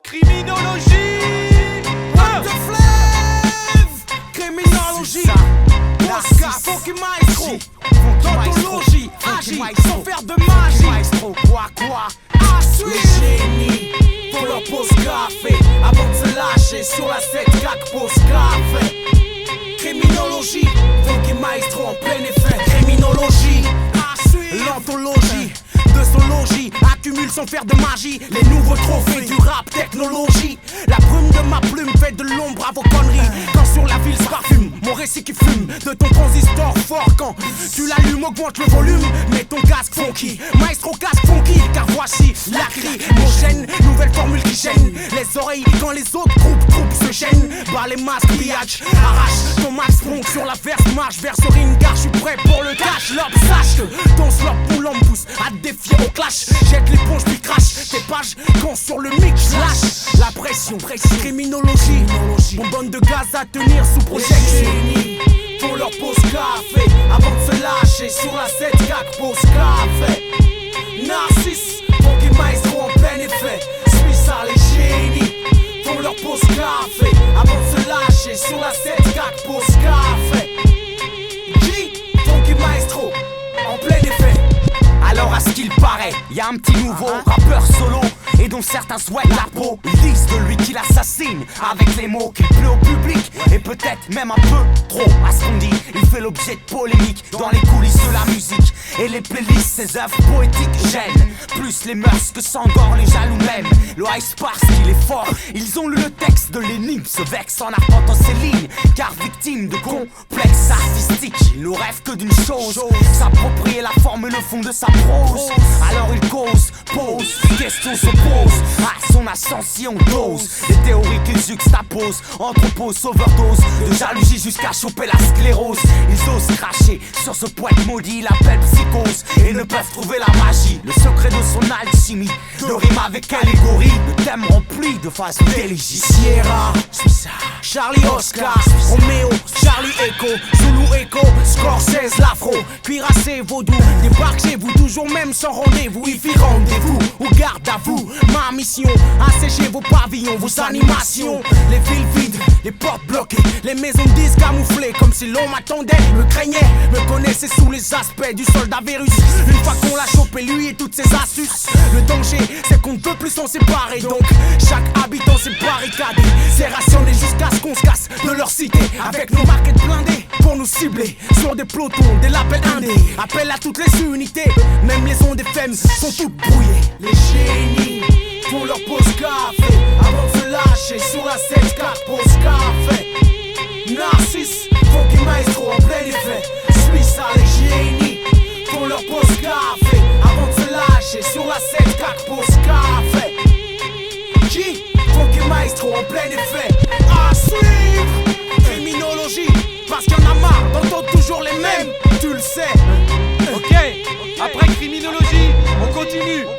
Criminologie. What the fleuve. Criminologie. Oscar, Funky Maestro. Tautologie, agit sans faire de magie. Maestro, quoi À suivre. Les génies pour leur pause café avant de se lâcher sur la 7-4 pause café. Criminologie, Funky Maestro en plein effet. Criminologie, l'anthologie de son logis accumule sans faire de magie les nouveaux trophées du rap technologie. La brume de ma plume fait de l'ombre à vos conneries. Quand sur la ville se parfume, mon récit qui fume de ton transistor fort. Quand tu l'allumes, augmente le volume, mets ton casque funky, maestro casque funky. Car voici la crimogène, nouvelle formule qui gêne les oreilles quand les autres groupes se gênent. Bas les masques, pillage, arrache ton max front sur la verse, marche vers ce ring car je suis prêt pour le cash. L'op sache que ton slop ou l'homme pousse à te défier au clash. Jette l'éponge puis crache tes pages quand sur le mic lâche la pression. Criminologie, bonbonne de gaz à tenir sous projection. Pour leur pause café avant de se lâcher sur la 7-4 pause café. Narcisse, Funky Maestro en plein effet. Suis ça les génies. Pour leur pause café avant de se lâcher sur la 7-4 pause café. G, Funky Maestro en plein effet. Alors à ce qu'il paraît, y a un petit nouveau rappeur solo et dont certains souhaitent la peau. Ils disent de lui qu'il assassine avec les mots, qu'il plaît au public et peut-être même un peu trop. À ce qu'on dit, il fait l'objet de polémiques dans les coulisses de la musique et les playlists, ses œuvres poétiques gênent plus les mœurs que s'engorent les jaloux même. Le high sparse qu'il est fort, ils ont lu le texte de l'énigme, se vexent en arpentant ses lignes, car victime de complexes artistiques, il ne rêve que d'une chose, s'approprier la forme et le fond de sa prose. Alors il cause, pose, question se pose à son ascension dose. Les théories qu'ils juxtaposent, entreposent, overdose de jalousie jusqu'à choper la sclérose. Ils osent cracher sur ce poète maudit, l'appellent psychose et ne peuvent trouver la magie. Le secret de son alchimie, de rime avec allégorie, de thèmes remplis de façon délégible. Sierra, Charlie Oscar, Romeo, Charlie Echo, Zulu Echo, Scorsese, l'afro, cuirassé, vaudou, débarque chez vous toujours même sans rendez-vous. Il fit rendez-vous ou garde à vous. Ma mission, assécher vos pavillons, vos animations. Les villes vides, les portes bloquées, les maisons de disques camouflées comme si l'on m'attendait, me craignait, me connaissait sous les aspects du soldat virus. Une fois qu'on l'a chopé, lui et toutes ses astuces. Le danger, c'est qu'on ne peut plus s'en séparer. Donc chaque habitant s'est barricadé, c'est rationné jusqu'à ce qu'on se casse de leur cité avec nos maquettes blindées pour nous cibler sur des pelotons, des labels indés. Appel à toutes les unités, même les ondes FM sont toutes brouillées. Les génies font leur pause café avant de se lâcher sur la 7-4 pause café. Narcisse, Funky Maestro en plein effet. Suis ça les génies font leur pause café avant de se lâcher sur la 7-4 pause café. G, Funky Maestro en plein effet. À suivre. Criminologie, parce qu'il y en a marre d'entendre toujours les mêmes. Tu le sais. Ok, après criminologie.